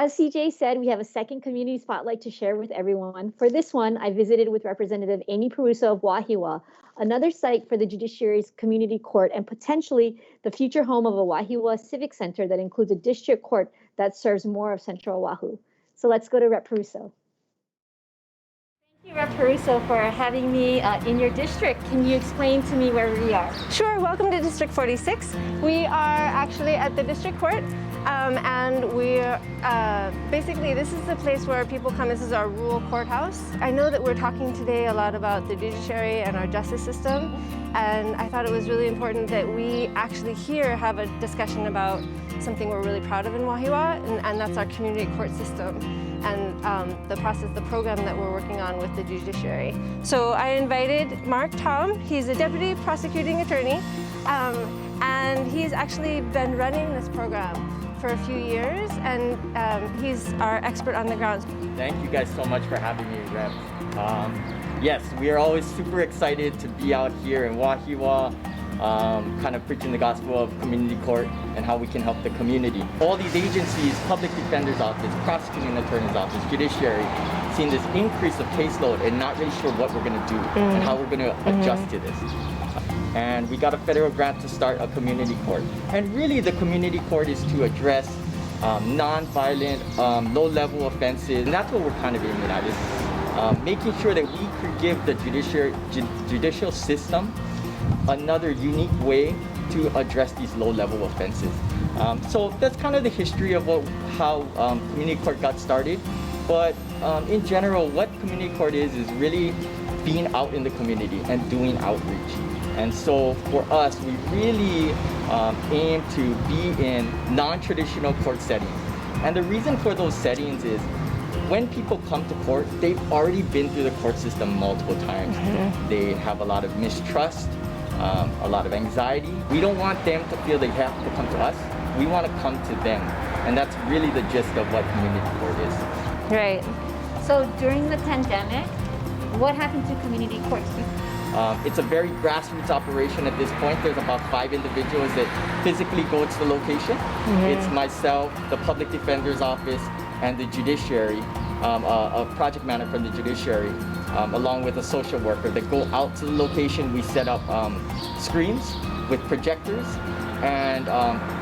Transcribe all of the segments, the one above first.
as CJ said, we have a second community spotlight to share with everyone. For this one, I visited with Representative Amy Perruso of Wahiawa, another site for the judiciary's community court and potentially the future home of a Wahiawa Civic Center that includes a district court that serves more of Central Oahu. So let's go to Rep. Perruso. Thank you, Rep. Perruso, for having me in your district. Can you explain to me where we are? Sure. Welcome to District 46. We are actually at the district court, and we're basically, this is the place where people come. This is our rural courthouse. I know that we're talking today a lot about the judiciary and our justice system, and I thought it was really important that we actually here have a discussion about something we're really proud of in Wahiawa, and that's our community court system and the program that we're working on with the judiciary. So I invited Mark Tom. He's a deputy prosecuting attorney, and he's actually been running this program for a few years, and he's our expert on the ground. Thank you guys so much for having me, Rep. Yes, we are always super excited to be out here in Wahiawa, kind of preaching the gospel of community court and how we can help the community. All these agencies, public defender's office, prosecuting attorney's office, judiciary, seeing this increase of caseload and not really sure what we're going to do and how we're going to adjust to this. And we got a federal grant to start a community court. And really the community court is to address non-violent, low-level offenses. And that's what we're kind of aiming at, is making sure that we could give the judicial system another unique way to address these low-level offenses. So that's kind of the history of how community court got started. But in general, what community court is really being out in the community and doing outreach. And so for us, we really aim to be in non-traditional court settings. And the reason for those settings is when people come to court, they've already been through the court system multiple times. They have a lot of mistrust, a lot of anxiety. We don't want them to feel they have to come to us. We want to come to them. And that's really the gist of what community court is. Right. So during the pandemic, what happened to community courts? It's a very grassroots operation at this point. There's about 5 individuals that physically go to the location. It's myself, the public defender's office, and the judiciary, a project manager from the judiciary, along with a social worker that go out to the location. We set up screens with projectors, and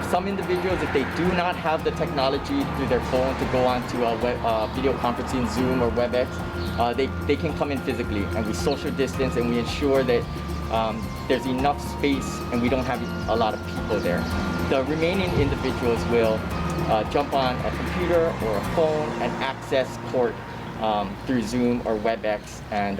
some individuals, if they do not have the technology through their phone to go onto a video conferencing, Zoom or WebEx, they can come in physically, and we social distance and we ensure that there's enough space and we don't have a lot of people there. The remaining individuals will jump on a computer or a phone and access court through Zoom or WebEx, and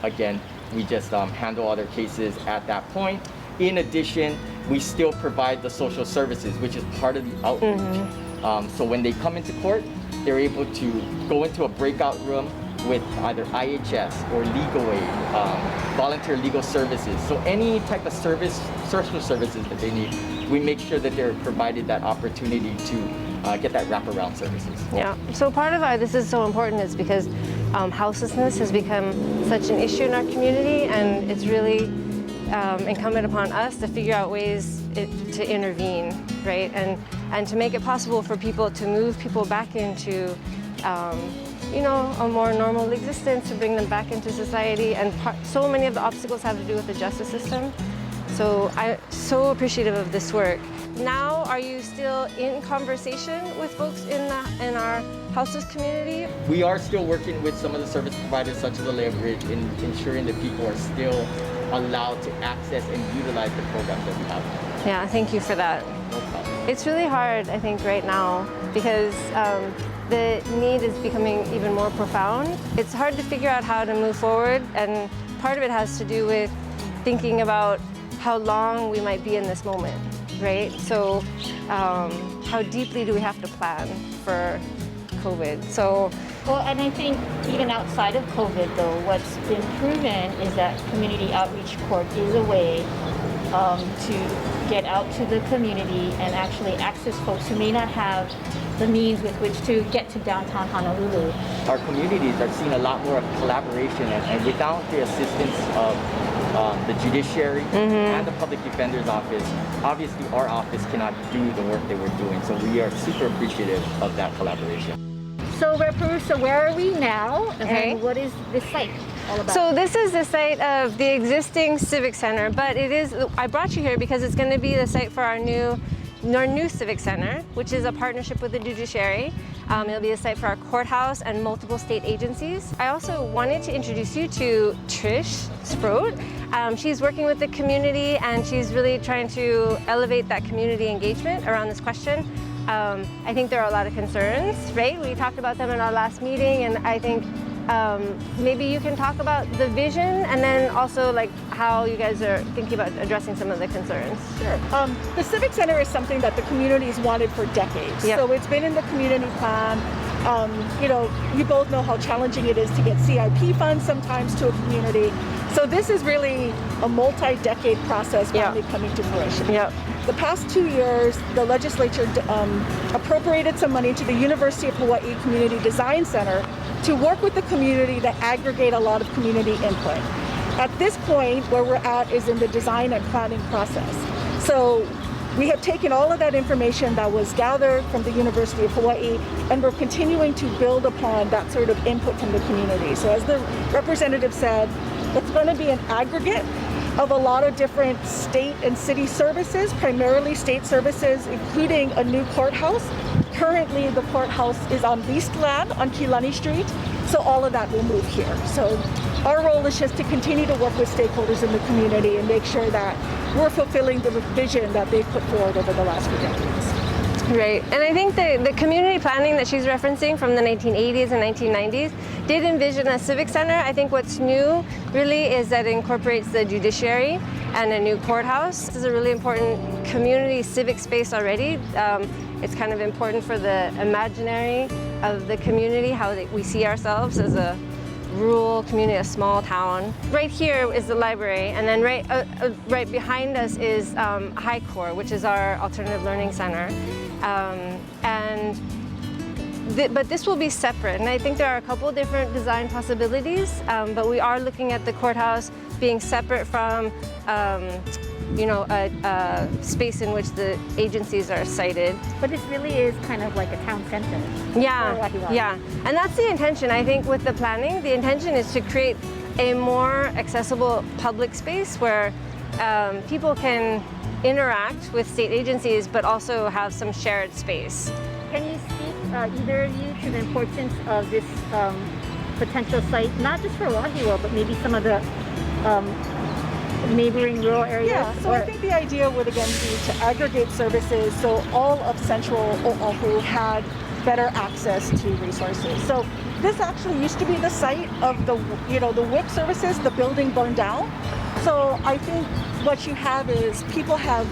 again, we just handle other cases at that point. In addition, we still provide the social services, which is part of the outreach. So when they come into court, they're able to go into a breakout room with either IHS or legal aid, volunteer legal services. So any type of social services that they need, we make sure that they're provided that opportunity to get that wraparound services. Yeah, so part of why this is so important is because houselessness has become such an issue in our community, and it's really incumbent upon us to figure out ways to intervene, right? And to make it possible for people to move people back into you know, a more normal existence, to bring them back into society. And so many of the obstacles have to do with the justice system. So I'm so appreciative of this work. Now, are you still in conversation with folks in our houseless community? We are still working with some of the service providers, such as the Land Bridge, in ensuring that people are still allowed to access and utilize the programs that we have. Yeah, thank you for that. No problem. It's really hard, I think, right now, because the need is becoming even more profound. It's hard to figure out how to move forward, and part of it has to do with thinking about how long we might be in this moment, right? So how deeply do we have to plan for COVID? So, well, and I think even outside of COVID, though, what's been proven is that community outreach court is a way to get out to the community and actually access folks who may not have the means with which to get to downtown Honolulu. Our communities are seeing a lot more of collaboration, and without the assistance of the judiciary and the public defender's office, obviously our office cannot do the work that we're doing. So we are super appreciative of that collaboration. So, Rep. Perruso, where are we now? Okay. And what is this site all about? So this is the site of the existing Civic Center, but I brought you here because it's going to be the site for our new Civic Center, which is a partnership with the judiciary. It'll be a site for our courthouse and multiple state agencies. I also wanted to introduce you to Trish Sproat. She's working with the community and she's really trying to elevate that community engagement around this question. I think there are a lot of concerns, right? We talked about them in our last meeting, and I think maybe you can talk about the vision and then also like how you guys are thinking about addressing some of the concerns. Sure. The Civic Center is something that the community's wanted for decades. Yep. So it's been in the community plan. You know, you both know how challenging it is to get CIP funds sometimes to a community. So this is really a multi-decade process finally coming to fruition. Yep. The past 2 years, the legislature appropriated some money to the University of Hawaii Community Design Center to work with the community to aggregate a lot of community input. At this point, where we're at is in the design and planning process. So we have taken all of that information that was gathered from the University of Hawaii, and we're continuing to build upon that sort of input from the community. So as the representative said, it's going to be an aggregate of a lot of different state and city services, primarily state services, including a new courthouse. Currently, the courthouse is on leased land on Kilani Street, so all of that will move here. So our role is just to continue to work with stakeholders in the community and make sure that we're fulfilling the vision that they've put forward over the last few decades. Right, and I think the community planning that she's referencing from the 1980s and 1990s did envision a civic center. I think what's new really is that it incorporates the judiciary and a new courthouse. This is a really important community civic space already. It's kind of important for the imaginary of the community, how we see ourselves as a rural community, a small town. Right here is the library, and then right behind us is High Core, which is our alternative learning center. But this will be separate, and I think there are a couple different design possibilities, but we are looking at the courthouse being separate from you know, a space in which the agencies are sited. But this really is kind of like a town center. Yeah, yeah, and that's the intention. I think with the planning, the intention is to create a more accessible public space where people can interact with state agencies, but also have some shared space. Can you speak, either of you, to the importance of this potential site, not just for Wahiawa, but maybe some of the neighboring rural areas? Yeah, so I think the idea would again be to aggregate services so all of central Oahu had better access to resources. So this actually used to be the site of the WIC services. The building burned down. So I think what you have is people have,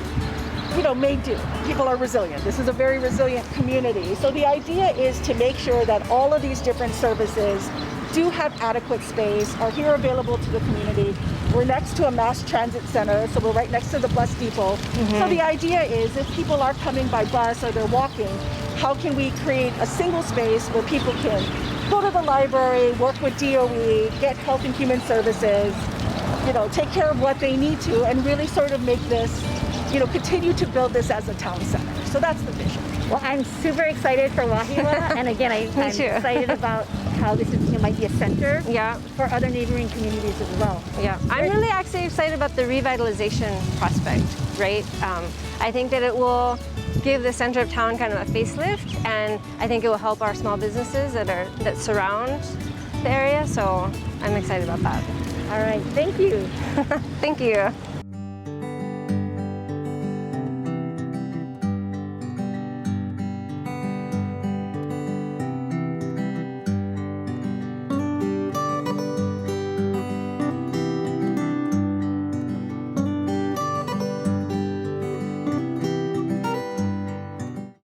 made do. People are resilient. This is a very resilient community. So the idea is to make sure that all of these different services do have adequate space, are here available to the community. We're next to a mass transit center, so we're right next to the bus depot. So the idea is if people are coming by bus or they're walking, how can we create a single space where people can go to the library, work with DOE, get health and human services, take care of what they need to, and really sort of make this, continue to build this as a town center. So that's the vision. Well, I'm super excited for Wahiawa, and again, I'm excited about how this might be a center for other neighboring communities as well. Yeah, I'm really actually excited about the revitalization prospect, right? I think that it will give the center of town kind of a facelift, and I think it will help our small businesses that surround the area, so I'm excited about that. All right, thank you. Thank you.